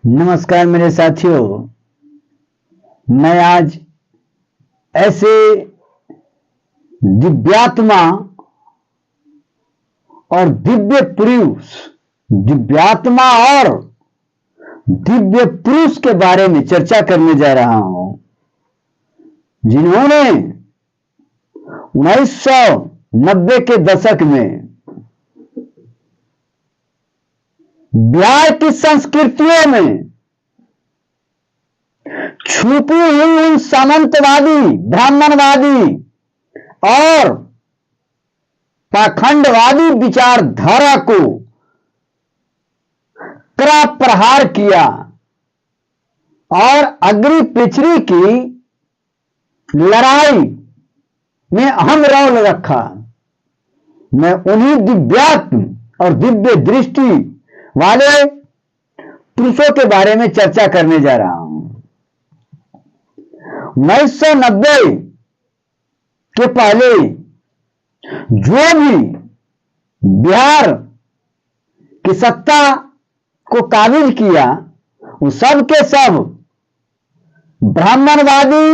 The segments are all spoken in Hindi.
नमस्कार मेरे साथियों, मैं आज ऐसे दिव्यात्मा और दिव्य पुरुष, दिव्यात्मा और दिव्य पुरुष के बारे में चर्चा करने जा रहा हूं, जिन्होंने 1990 के दशक में बिहार की संस्कृतियों में छुपी हुई उन सामंतवादी, ब्राह्मणवादी और पाखंडवादी विचारधारा को कड़ा प्रहार किया और अग्नि पिछड़ी की लड़ाई में अहम रोल रखा। मैं उन्हीं दिव्यात्म और दिव्य दृष्टि वाले पुरुषों के बारे में चर्चा करने जा रहा हूं। 1990 के पहले जो भी बिहार की सत्ता को काबिज किया, वो सब के सब ब्राह्मणवादी,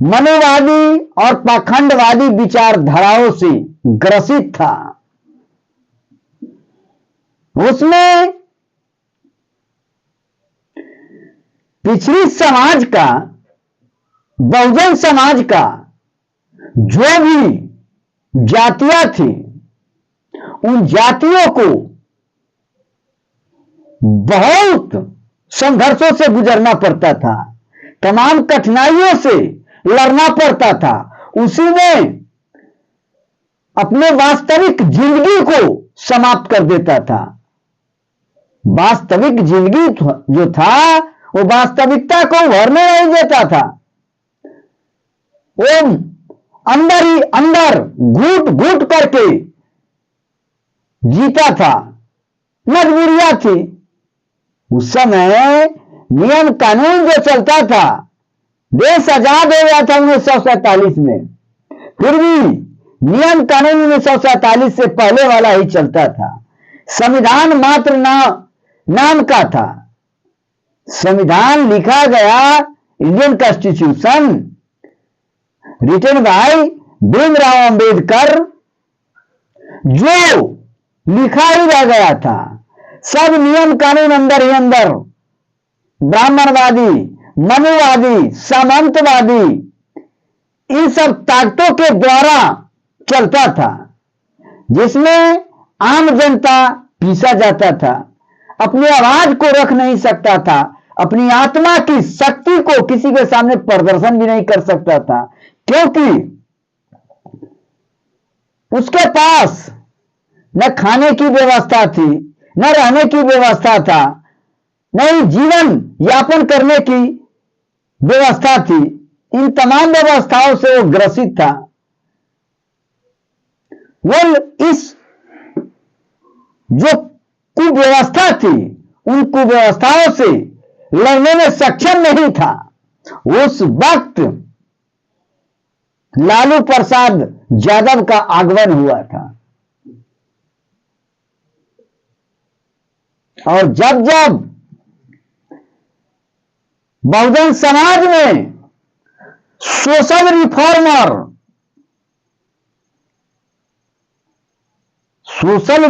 मनुवादी और पाखंडवादी विचारधाराओं से ग्रसित था। उसमें पिछड़ी समाज का, बहुजन समाज का जो भी जातियां थी, उन जातियों को बहुत संघर्षों से गुजरना पड़ता था, तमाम कठिनाइयों से लड़ना पड़ता था। उसी में अपने वास्तविक जिंदगी को समाप्त कर देता था। वास्तविक जिंदगी जो था, वो वास्तविकता को उभरने नहीं देता था। वो अंदर ही अंदर घूट घूट करके जीता था, मजबूरियां थी। उस समय नियम कानून जो चलता था, देश आजाद हो गया था 1947 में, फिर भी नियम कानून 1947 से पहले वाला ही चलता था। संविधान मात्र नाम का था। संविधान लिखा गया, Indian constitution written by Bhimrao Ambedkar, जो लिखा ही रह गया था। सब नियम कानून अंदर ही अंदर ब्राह्मणवादी, मनुवादी, सामंतवादी, इन सब ताकतों के द्वारा चलता था, जिसमें आम जनता पीसा जाता था, अपनी आवाज को रख नहीं सकता था, अपनी आत्मा की शक्ति को किसी के सामने प्रदर्शन भी नहीं कर सकता था, क्योंकि उसके पास न खाने की व्यवस्था थी, न रहने की व्यवस्था था, न ही जीवन यापन करने की व्यवस्था थी। इन तमाम व्यवस्थाओं से वो ग्रसित था। वो इस जो कुव्यवस्था थी, उन कुव्यवस्थाओं से लड़ने में सक्षम नहीं था। उस वक्त लालू प्रसाद यादव का आगमन हुआ था, और जब जब बहुजन समाज में सोशल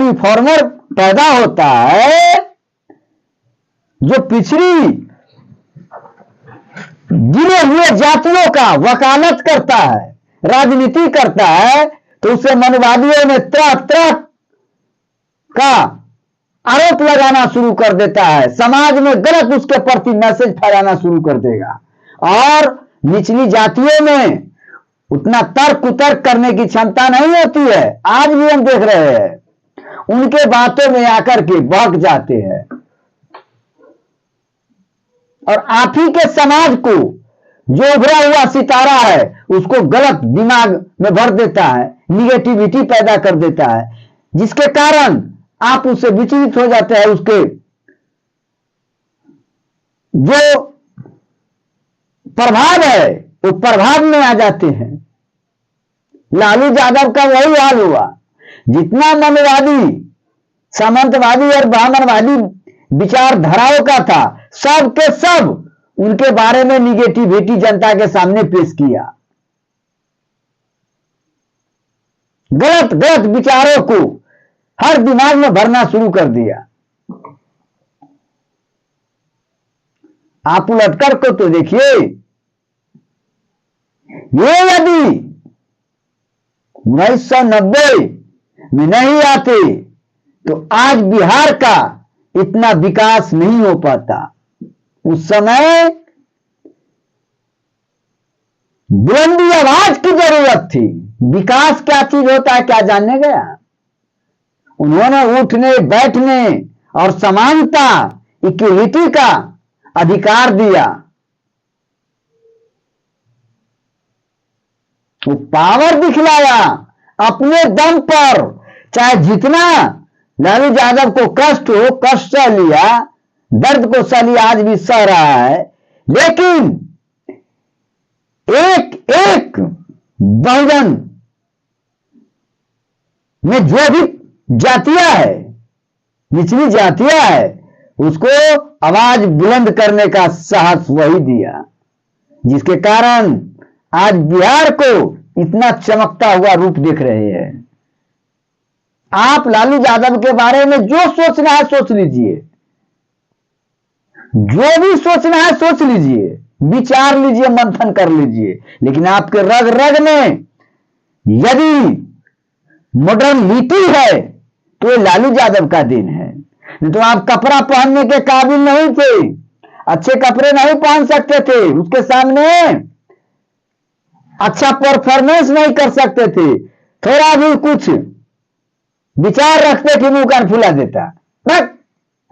रिफॉर्मर पैदा होता है, जो पिछड़ी गिरे हुए जातियों का वकालत करता है, राजनीति करता है, तो उसे मनवादियों ने तरह तरह का आरोप लगाना शुरू कर देता है। समाज में गलत उसके प्रति मैसेज फैलाना शुरू कर देगा, और निचली जातियों में उतना तर्क कुतर्क करने की क्षमता नहीं होती है। आज भी हम देख रहे हैं, उनके बातों में आकर के बहक जाते हैं, और आप ही के समाज को, जो उभरा हुआ सितारा है, उसको गलत दिमाग में भर देता है, निगेटिविटी पैदा कर देता है, जिसके कारण आप उससे विचलित हो जाते हैं। उसके जो प्रभाव है, वो प्रभाव में आ जाते हैं। लालू यादव का वही हाल हुआ। जितना मनवादी, सामंतवादी और ब्राह्मणवादी विचारधाराओं का था, सब के सब उनके बारे में निगेटिविटी जनता के सामने पेश किया। गलत गलत विचारों को हर दिमाग में भरना शुरू कर दिया। आप उलटकर को तो देखिए, ये यदि 1990 में नहीं आते तो आज बिहार का इतना विकास नहीं हो पाता। उस समय बुलंदी आवाज की जरूरत थी। विकास क्या चीज होता है क्या जानने गया। उन्होंने उठने बैठने और समानता इक्विटी का अधिकार दिया। वो पावर दिखलाया अपने दम पर, चाहे जितना लालू यादव को कष्ट हो, कष्ट सह लिया, दर्द को सह लिया, आज भी सह रहा है। लेकिन एक एक बहुजन में जो भी जातियां है, निचली जातियां है, उसको आवाज बुलंद करने का साहस वही दिया, जिसके कारण आज बिहार को इतना चमकता हुआ रूप देख रहे हैं। आप लालू यादव के बारे में जो सोचना है सोच लीजिए, जो भी सोचना है सोच लीजिए, विचार लीजिए, मंथन कर लीजिए, लेकिन आपके रग रग में यदि मॉडर्निटी है तो ये लालू यादव का दिन है। नहीं तो आप कपड़ा पहनने के काबिल नहीं थे, अच्छे कपड़े नहीं पहन सकते थे, उसके सामने अच्छा परफॉर्मेंस नहीं कर सकते थे, थोड़ा भी कुछ विचार रखते कि मुंह कान फुला देता।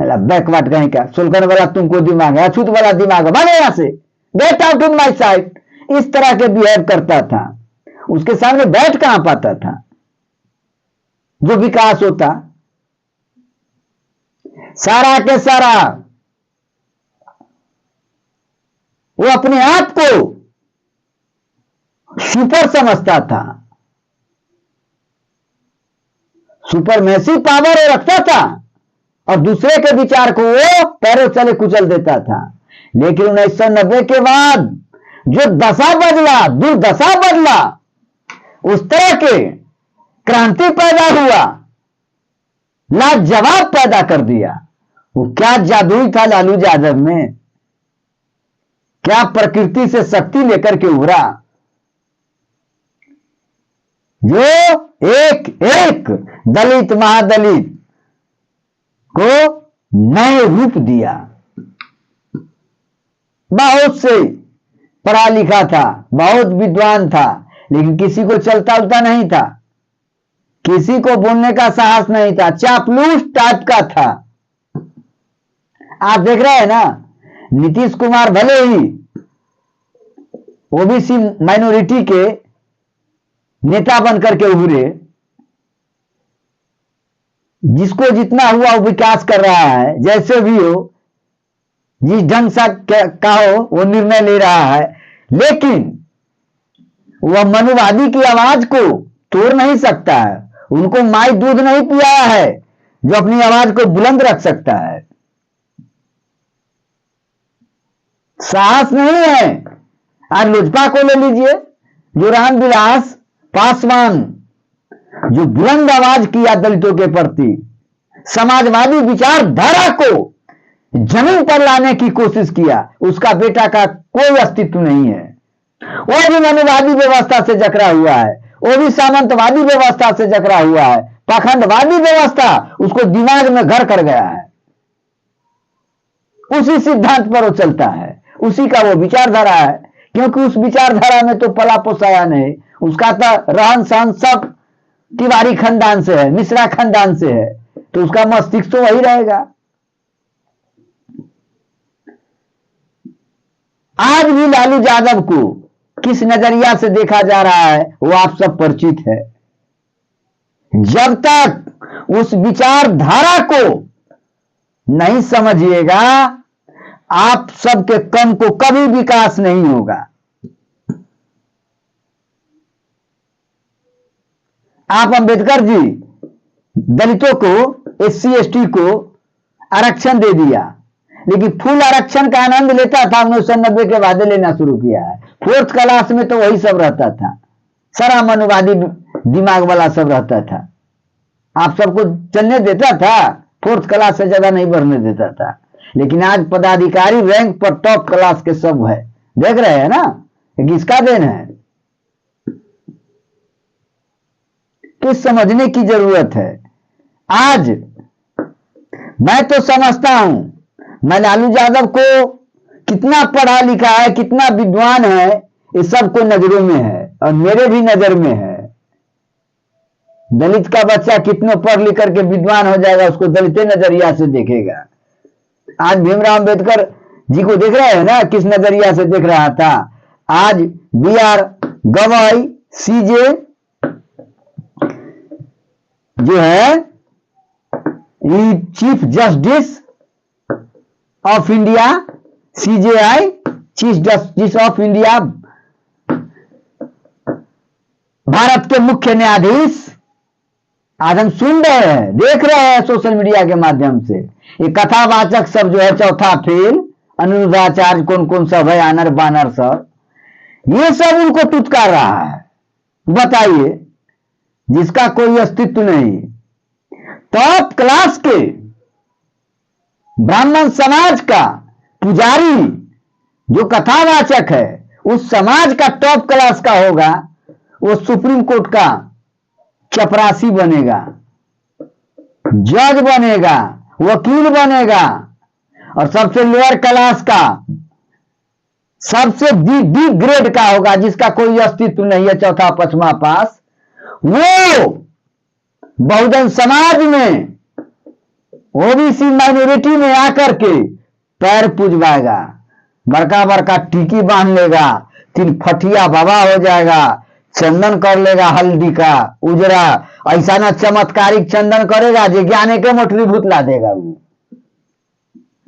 बैकवर्ड कहीं का, सुलगन वाला तुमको दिमाग है, अछूत वाला दिमाग है, भागो यहां से, get out in my side, इस तरह के बिहेव करता था। उसके सामने बैठ कहां पाता था जो विकास होता। सारा के सारा वो अपने आप को सुपर समझता था, सुपरमेसी पावर रखता था और दूसरे के विचार को वो पैरों चले कुचल देता था। लेकिन 1990 के बाद जो दशा बदला, दुर्दशा बदला, उस तरह के क्रांति पैदा हुआ, लाजवाब पैदा कर दिया। वो क्या जादू था लालू यादव में, क्या प्रकृति से शक्ति लेकर के उभरा, जो एक एक दलित महादलित को नए रूप दिया। बहुत से पढ़ा लिखा था, बहुत विद्वान था, लेकिन किसी को चलता उलता नहीं था, किसी को बोलने का साहस नहीं था, चापलूस टाइप का था। आप देख रहे हैं ना, नीतीश कुमार भले ही ओबीसी माइनॉरिटी के नेता बनकर के उभरे, जिसको जितना हुआ वो विकास कर रहा है, जैसे भी हो, जिस ढंग से का हो वो निर्णय ले रहा है, लेकिन वह मनुवादी की आवाज को तोड़ नहीं सकता है। उनको माई दूध नहीं पियाया है जो अपनी आवाज को बुलंद रख सकता है। साहस नहीं है। आज लोजपा को ले लीजिए, जो रामविलास पासवान, जो बुलंद आवाज किया दलितों के प्रति, समाजवादी विचारधारा को जमीन पर लाने की कोशिश किया, उसका बेटा का कोई अस्तित्व नहीं है। वो भी मनुवादी व्यवस्था से जकड़ा हुआ है, वो भी सामंतवादी व्यवस्था से जकड़ा हुआ है, पाखंडवादी व्यवस्था उसको दिमाग में घर कर गया है। उसी सिद्धांत पर वो चलता है, उसी का वो विचारधारा है, क्योंकि उस विचारधारा में तो पला पोसाया नहीं। उसका तो रहन सहन सब तिवारी खानदान से है, मिश्रा खानदान से है, तो उसका मस्तिष्क तो वही रहेगा। आज भी लालू यादव को किस नजरिया से देखा जा रहा है वो आप सब परिचित है। जब तक उस विचारधारा को नहीं समझिएगा, आप सबके कम को कभी विकास नहीं होगा। आप अंबेडकर जी दलितों को, SC ST को आरक्षण दे दिया, लेकिन फुल आरक्षण का आनंद लेता था। 1990 के बाद लेना शुरू किया है। फोर्थ क्लास में तो वही सब रहता था, सारा मनुवादी दिमाग वाला सब रहता था। आप सबको चलने देता था, फोर्थ क्लास से ज्यादा नहीं बढ़ने देता था। लेकिन आज पदाधिकारी रैंक पर टॉप क्लास के सब है, देख रहे हैं ना, किसका देन है? तो समझने की जरूरत है। आज मैं तो समझता हूं, मैं लालू यादव को कितना पढ़ा लिखा है, कितना विद्वान है, ये सबको नजरों में है और मेरे भी नजर में है। दलित का बच्चा कितनों पढ़ लिख करके विद्वान हो जाएगा, उसको दलित नजरिया से देखेगा। आज भीमराव अंबेडकर जी को देख रहे हैं ना, किस नजरिया से देख रहा था। आज बी आर गवाई सीजे जो है, chief justice of India, CJI chief justice of India, Bharat के मुख्य न्यायाधीश, आज हम सुन रहे हैं, देख रहे हैं सोशल मीडिया के माध्यम से। ये कथावाचक सब जो है, चौथा फेल, अनुराधाचार्य, कौन कौन सब है, आनर बानर सब, ये सब उनको टुटकार रहा है। बताइए, जिसका कोई अस्तित्व नहीं। टॉप क्लास के ब्राह्मण समाज का पुजारी जो कथावाचक है, उस समाज का टॉप क्लास का होगा, वो सुप्रीम कोर्ट का चपरासी बनेगा, जज बनेगा, वकील बनेगा। और सबसे लोअर क्लास का, सबसे डी ग्रेड का होगा, जिसका कोई अस्तित्व नहीं है, चौथा पांचवा पास, वो बहुजन समाज में, ओबीसी माइनॉरिटी में आकर के पैर पूजवाएगा, बड़का बड़का टीकी बांध लेगा, 3 फटिया बाबा हो जाएगा, चंदन कर लेगा हल्दी का उजरा, ऐसा ना चमत्कारिक चंदन करेगा जो ज्ञाने के मोटरी भूतला देगा, वो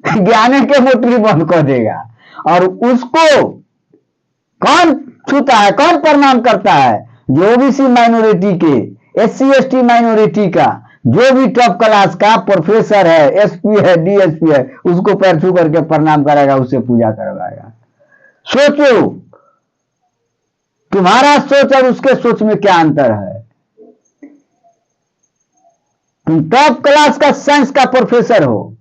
ज्ञाने के मोटरी बंद कर देगा। और उसको कौन छूता है, कौन प्रणाम करता है? जो ओबीसी माइनॉरिटी के, एससी एसटी माइनॉरिटी का जो भी टॉप क्लास का प्रोफेसर है, एसपी है, डीएसपी है, उसको पैर छू करके प्रणाम करेगा, उससे पूजा करवाएगा। सोचो, तुम्हारा सोच और उसके सोच में क्या अंतर है? तुम टॉप क्लास का साइंस का प्रोफेसर हो,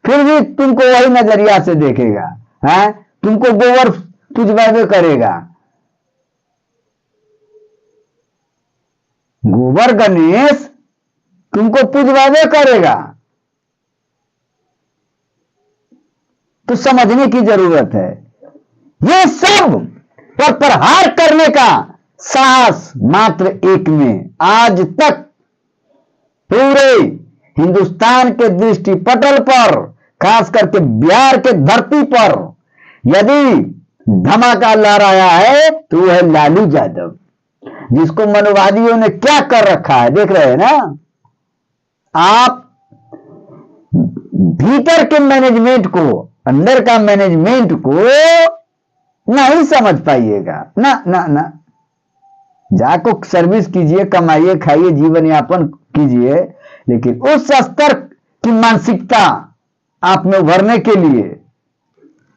फिर भी तुमको वही नजरिया से देखेगा, है? तुमको गोबर पूजवावे करेगा। गोबर गणेश तुमको पूजवावे करेगा। तो समझने की जरूरत है। ये सब पर प्रहार करने का साहस मात्र एक में आज तक पूरे हिंदुस्तान के दृष्टिपटल पर, खास करके बिहार के धरती पर यदि धमाका लहराया है तो वह है लालू यादव, जिसको मनोवादियों ने क्या कर रखा है, देख रहे हैं ना आप। भीतर के मैनेजमेंट को, अंदर का मैनेजमेंट को नहीं समझ पाइएगा ना ना ना। जाको सर्विस कीजिए, कमाइए, खाइए, जीवन यापन कीजिए, लेकिन उस स्तर की मानसिकता आप में उभरने के लिए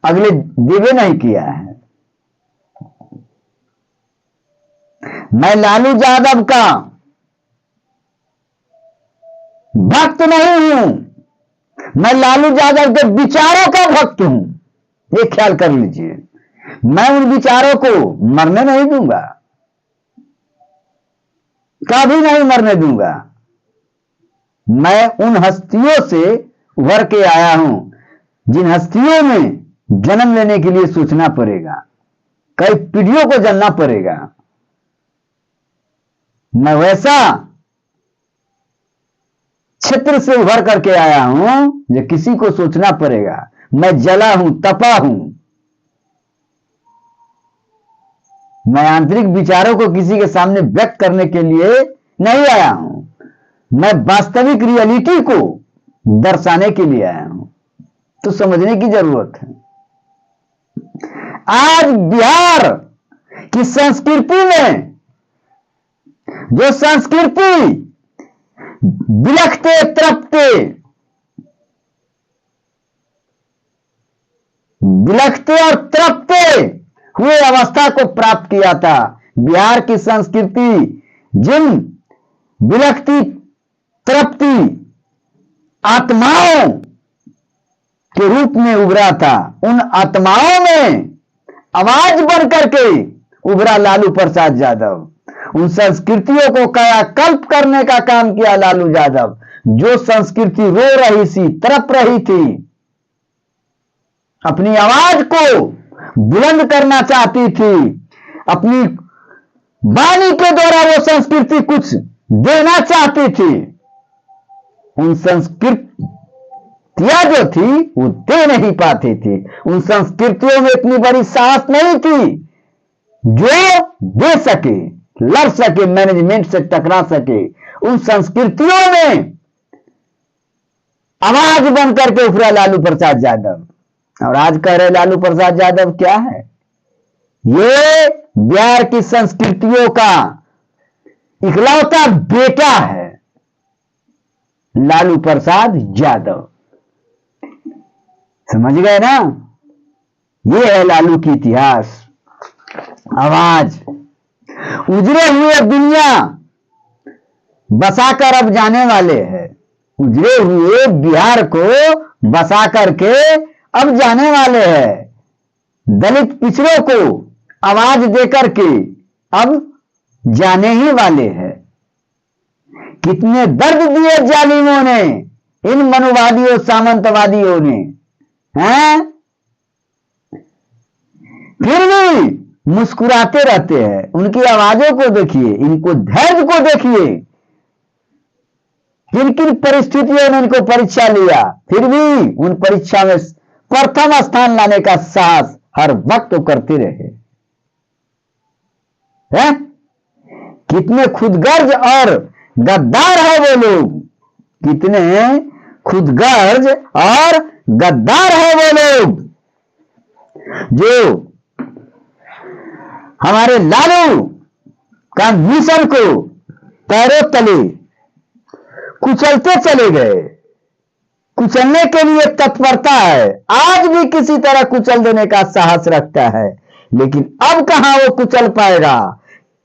अगले देवे नहीं किया है। मैं लालू यादव का भक्त नहीं हूं, मैं लालू यादव के विचारों का भक्त हूं, ये ख्याल कर लीजिए। मैं उन विचारों को मरने नहीं दूंगा, कभी नहीं मरने दूंगा। मैं उन हस्तियों से उभर के आया हूं, जिन हस्तियों में जन्म लेने के लिए सोचना पड़ेगा, कई पीढ़ियों को जानना पड़ेगा। मैं वैसा क्षेत्र से उभर करके आया हूं जो किसी को सोचना पड़ेगा। मैं जला हूं, तपा हूं। मैं आंतरिक विचारों को किसी के सामने व्यक्त करने के लिए नहीं आया हूं, मैं वास्तविक रियलिटी को दर्शाने के लिए आया हूं। तो समझने की जरूरत है। आज बिहार की संस्कृति में जो संस्कृति बिलखते तड़पते बिलखते और तड़पते हुए अवस्था को प्राप्त किया था। बिहार की संस्कृति जिन बिलखती तड़पती आत्माओं के रूप में उभरा था, उन आत्माओं में आवाज बन करके उभरा लालू प्रसाद यादव। उन संस्कृतियों को कायाकल्प करने का काम किया लालू यादव। जो संस्कृति रो रही थी, तड़प रही थी, अपनी आवाज को बुलंद करना चाहती थी, अपनी वाणी के द्वारा वो संस्कृति कुछ देना चाहती थी, उन संस्कृतियां जो थी वो दे नहीं पाती थी। उन संस्कृतियों में इतनी बड़ी साहस नहीं थी जो दे सके, लड़ सके, मैनेजमेंट से टकरा सके। उन संस्कृतियों में आवाज बन करके उभरा लालू प्रसाद यादव। और आज कह रहे लालू प्रसाद यादव क्या है? ये बिहार की संस्कृतियों का इकलौता बेटा है लालू प्रसाद यादव। समझ गए ना? ये है लालू की इतिहास, आवाज। उजड़े हुए दुनिया बसाकर अब जाने वाले हैं। उजड़े हुए बिहार को बसा करके अब जाने वाले हैं। दलित पिछड़ों को आवाज देकर के अब जाने ही वाले हैं। कितने दर्द दिए जालिमों ने, इन मनुवादियों सामंतवादियों ने, हैं? फिर भी मुस्कुराते रहते हैं। उनकी आवाजों को देखिए, इनको धैर्य को देखिए। किन किन परिस्थितियों ने इनको परीक्षा लिया, फिर भी उन परीक्षा में प्रथम स्थान लाने का साहस हर वक्त करते रहे हैं। कितने खुदगर्ज और गद्दार है वो लोग, कितने खुदगर्ज और गद्दार है वो लोग जो हमारे लालू का मिशन को पैरों तले कुचलते चले गए। कुचलने के लिए तत्परता है, आज भी किसी तरह कुचल देने का साहस रखता है, लेकिन अब कहां वो कुचल पाएगा।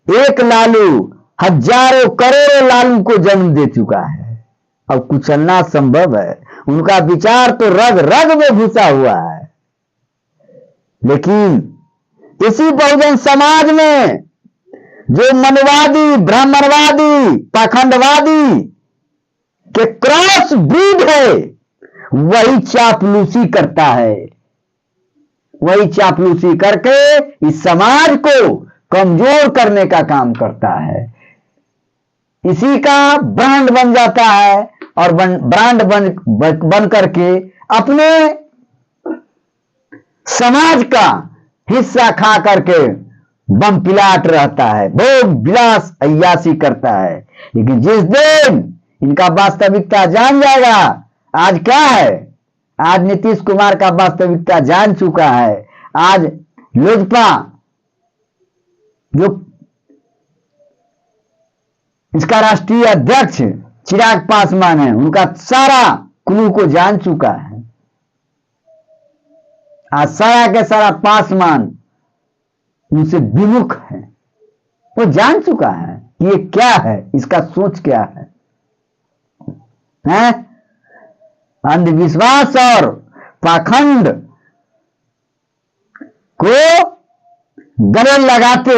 एक लालू हजारों करोड़ों लालू को जन्म दे चुका है, अब कुचलना संभव है। उनका विचार तो रग रग में घुसा हुआ है। लेकिन इसी बहुजन समाज में जो मनवादी, ब्राह्मणवादी, पाखंडवादी के क्रॉस ब्रीड है, वही चापलूसी करता है। वही चापलूसी करके इस समाज को कमजोर करने का काम करता है। इसी का ब्रांड बन जाता है और ब्रांड बन करके अपने समाज का हिस्सा खा करके बम पिलाट रहता है, भोग विलास अय्यासी करता है। लेकिन जिस दिन इनका वास्तविकता जान जाएगा, आज क्या है, आज नीतीश कुमार का वास्तविकता जान चुका है। आज लोजपा जो इसका राष्ट्रीय अध्यक्ष चिराग पासवान है, उनका सारा क्लू को जान चुका है। आज सारा के सारा पासवान उनसे विमुख है। वो जान चुका है कि ये क्या है, इसका सोच क्या है? अंधविश्वास और पाखंड को गले लगाते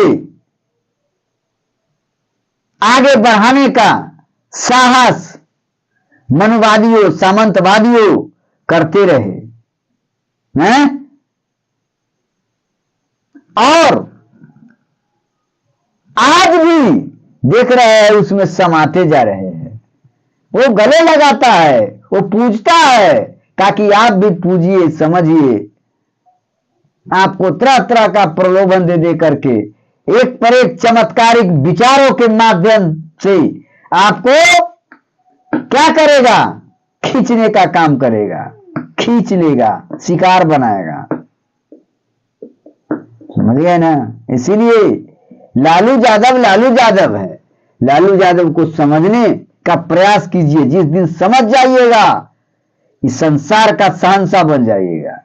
आगे बढ़ाने का साहस मनुवादियों, सामंतवादियों करते रहे हैं और आज भी देख रहे हैं उसमें समाते जा रहे हैं। वो गले लगाता है, वो पूछता है ताकि आप भी पूजिए, समझिए। आपको तरह तरह का प्रलोभन दे करके एक पर एक चमत्कारिक विचारों के माध्यम से आपको क्या करेगा, खींचने का काम करेगा, खींच लेगा, शिकार बनाएगा। समझ गए ना? इसीलिए लालू यादव है। लालू यादव को समझने का प्रयास कीजिए। जिस दिन समझ जाइएगा, इस संसार का शहंशाह बन जाइएगा।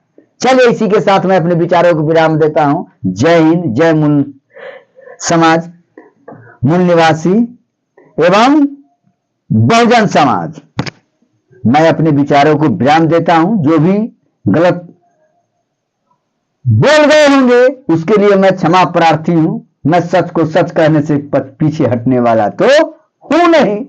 चलिए इसी के साथ मैं अपने विचारों को विराम देता हूं। जय हिंद, जय मूल समाज, मूल निवासी एवं बहुजन समाज। मैं अपने विचारों को विराम देता हूं। जो भी गलत बोल गए होंगे उसके लिए मैं क्षमा प्रार्थी हूं। मैं सच को सच कहने से पीछे हटने वाला तो हूं नहीं।